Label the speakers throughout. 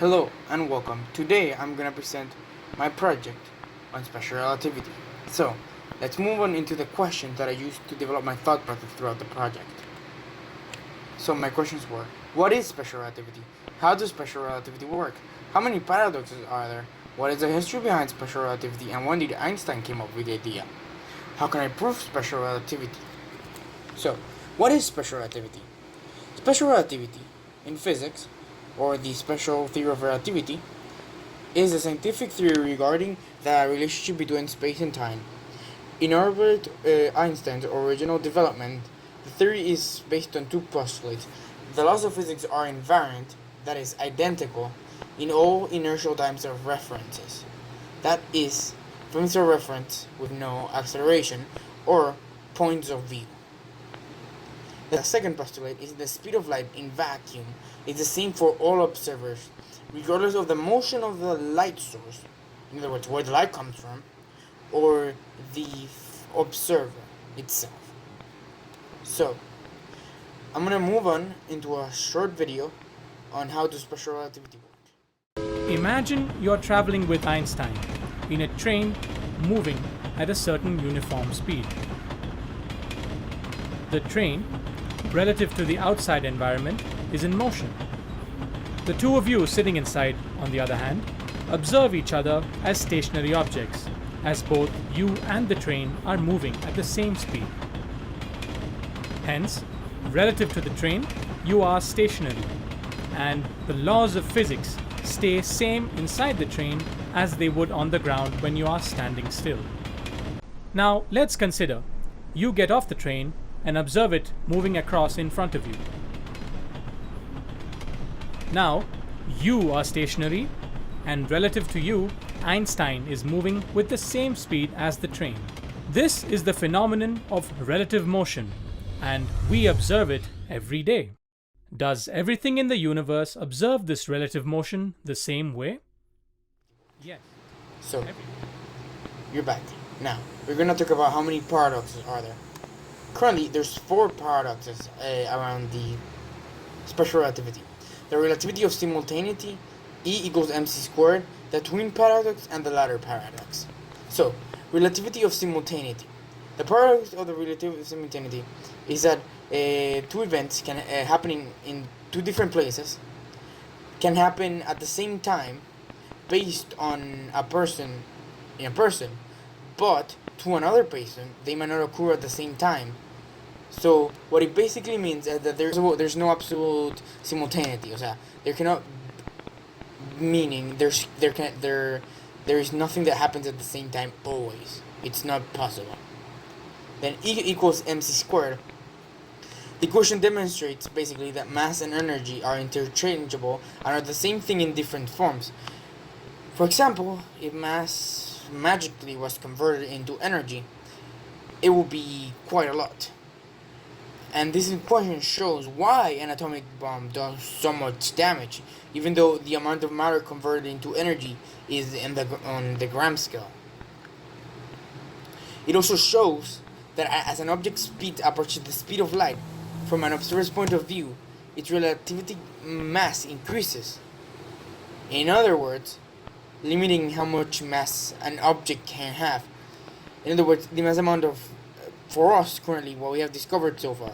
Speaker 1: Hello and welcome. Today I'm gonna present my project on special relativity. So let's move on into the questions that I used to develop my thought process throughout the project. So my questions were: what is special relativity? How does special relativity work? How many paradoxes are there? What is the history behind special relativity, and when did Einstein came up with the idea? How can I prove special relativity? So, what is special relativity? Special relativity in physics, or the special theory of relativity, is a scientific theory regarding the relationship between space and time. In Albert Einstein's original development, the theory is based on two postulates. The laws of physics are invariant, that is, identical, in all inertial times of references. That is, frames of reference with no acceleration, or points of view. The second postulate is the speed of light in vacuum is the same for all observers, regardless of the motion of the light source, in other words, where the light comes from, or the observer itself. So, I'm going to move on into a short video on how does special relativity work.
Speaker 2: Imagine you're traveling with Einstein in a train moving at a certain uniform speed. The train, relative to the outside environment, is in motion. The two of you sitting inside, on the other hand, observe each other as stationary objects, as both you and the train are moving at the same speed. Hence, relative to the train, you are stationary, and the laws of physics stay same inside the train as they would on the ground when you are standing still. Now, let's consider you get off the train and observe it moving across in front of you. Now, you are stationary, and relative to you, Einstein is moving with the same speed as the train. This is the phenomenon of relative motion, and we observe it every day. Does everything in the universe observe this relative motion the same way? Yes.
Speaker 1: So, you're back. Now, we're going to talk about how many paradoxes are there. Currently, there's 4 paradoxes around the special relativity. The relativity of simultaneity, E equals mc squared, the twin paradox, and the ladder paradox. So, relativity of simultaneity. The paradox of the relativity of simultaneity is that two events can happening in 2 different places can happen at the same time based on a person, but to another person they might not occur at the same time. So what it basically means is that there's no absolute simultaneity. O sea, there cannot, meaning there is nothing that happens at the same time always. It's not possible. Then E equals mc squared. The equation demonstrates basically that mass and energy are interchangeable and are the same thing in different forms. For example, if mass magically was converted into energy, it would be quite a lot. And this equation shows why an atomic bomb does so much damage, even though the amount of matter converted into energy is on the gram scale. It also shows that as an object's speed approaches the speed of light, from an observer's point of view, its relativity mass increases. In other words, limiting how much mass an object can have. In other words, the mass amount of, for us currently, what we have discovered so far,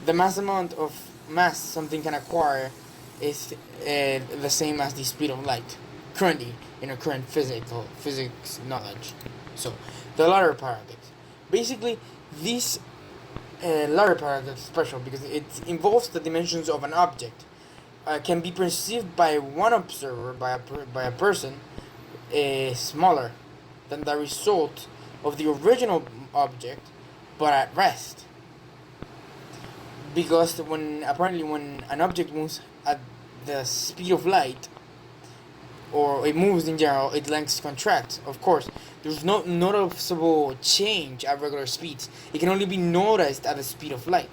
Speaker 1: the mass amount of mass something can acquire is the same as the speed of light, currently, in our current physics knowledge. So, the ladder paradox. Basically, this ladder paradox is special because it involves the dimensions of an object. Can be perceived by one observer, by a person, smaller than the result of the original object, but at rest. Because when an object moves at the speed of light, or it moves in general, its length contracts. Of course, there's no noticeable change at regular speeds. It can only be noticed at the speed of light.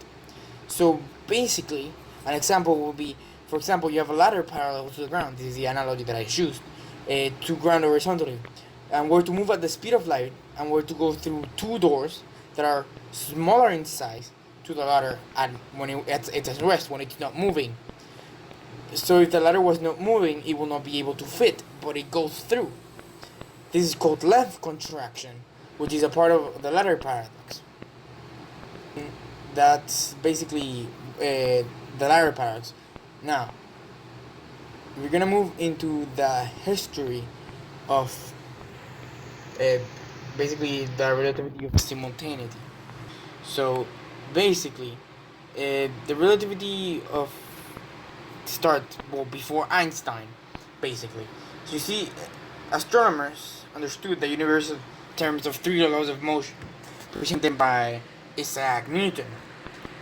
Speaker 1: So basically, an example will be, for example, you have a ladder parallel to the ground. This is the analogy that I choose to ground horizontally, and we're to move at the speed of light, and we're to go through 2 doors that are smaller in size to the ladder, and when it's at rest, when it's not moving. So if the ladder was not moving, it will not be able to fit, but it goes through. This is called length contraction, which is a part of the ladder paradox. That's basically the ladder paradox. Now, we're gonna move into the history of basically the relativity of simultaneity. So, basically, the relativity of before Einstein, basically. So you see, astronomers understood the universe in terms of three laws of motion, presented by Isaac Newton.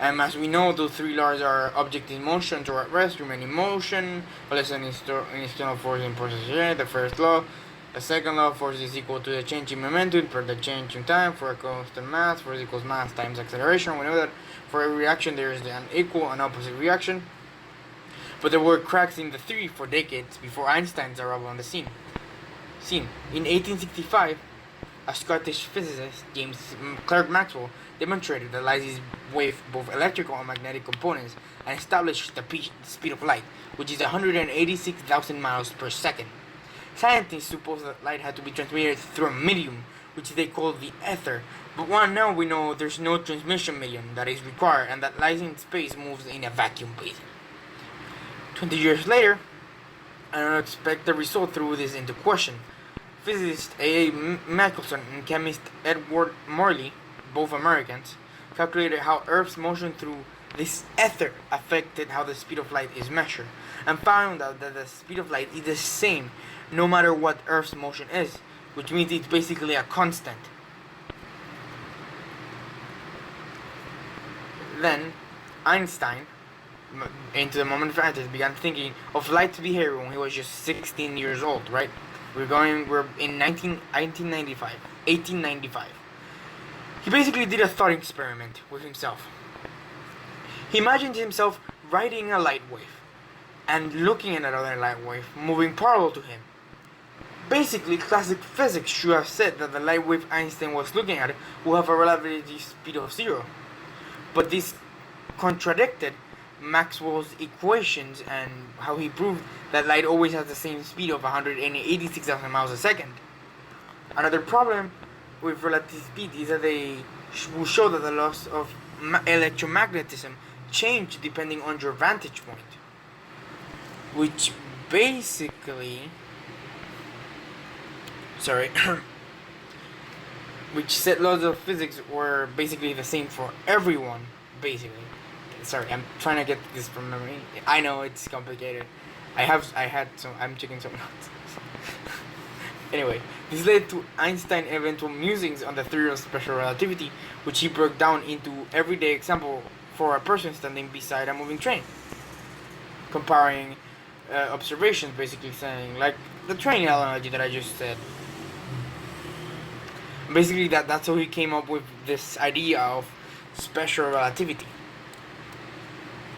Speaker 1: And as we know, those three laws are object in motion or at rest remain in motion, unless an external force imposes it. The first law. The second law, force is equal to the change in momentum per the change in time. For a constant mass, force equals mass times acceleration. We know that for every reaction there is an equal and opposite reaction. But there were cracks in the theory for decades before Einstein's arrival on the scene. In 1865, a Scottish physicist, James Clerk Maxwell, demonstrated that light is wave both electrical and magnetic components and established the speed of light, which is 186,000 miles per second. Scientists supposed that light had to be transmitted through a medium, which they call the ether, but now we know there's no transmission medium that is required and that light in space moves in a vacuum basically. 20 years later, an unexpected result threw this into question. Physicist A. Michelson and chemist Edward Morley, both Americans, calculated how Earth's motion through this ether affected how the speed of light is measured, and found out that the speed of light is the same no matter what Earth's motion is, which means it's basically a constant. Then, Einstein, into the moment of advantage, began thinking of light's behavior when he was just 16 years old, right? We're in 1895. He basically did a thought experiment with himself. He imagined himself riding a light wave and looking at another light wave moving parallel to him. Basically, classic physics should have said that the light wave Einstein was looking at would have a relativity speed of 0. But this contradicted Maxwell's equations and how he proved that light always has the same speed of 186,000 miles a second. Another problem with relative speed is that they will show that the laws of electromagnetism change depending on your vantage point, which basically which said laws of physics were basically the same for everyone, basically. Sorry, I'm trying to get this from memory. I know it's complicated. I'm checking some notes. Anyway, this led to Einstein's eventual musings on the theory of special relativity, which he broke down into everyday example for a person standing beside a moving train, comparing observations, basically saying like the train analogy that I just said. Basically, that's how he came up with this idea of special relativity.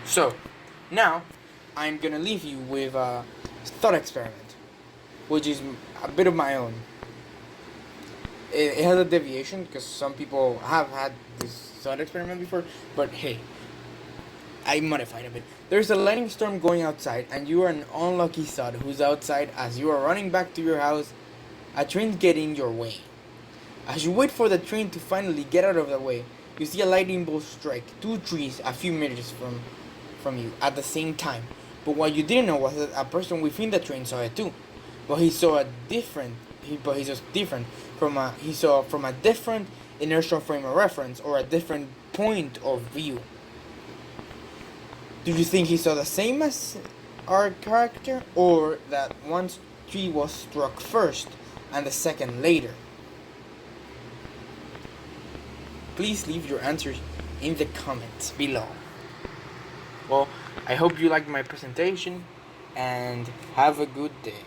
Speaker 1: So, now, I'm gonna leave you with a thought experiment, which is a bit of my own. It has a deviation, because some people have had this thought experiment before, but hey, I modified a bit. There's a lightning storm going outside, and you are an unlucky sod who's outside as you are running back to your house. A train's getting your way. As you wait for the train to finally get out of the way, you see a lightning bolt strike 2 trees a few meters from you at the same time. But what you didn't know was that a person within the train saw it too. But he saw from a different inertial frame of reference or a different point of view. Do you think he saw the same as our character, or that one tree was struck first and the second later? Please leave your answers in the comments below. Well, I hope you liked my presentation, and have a good day.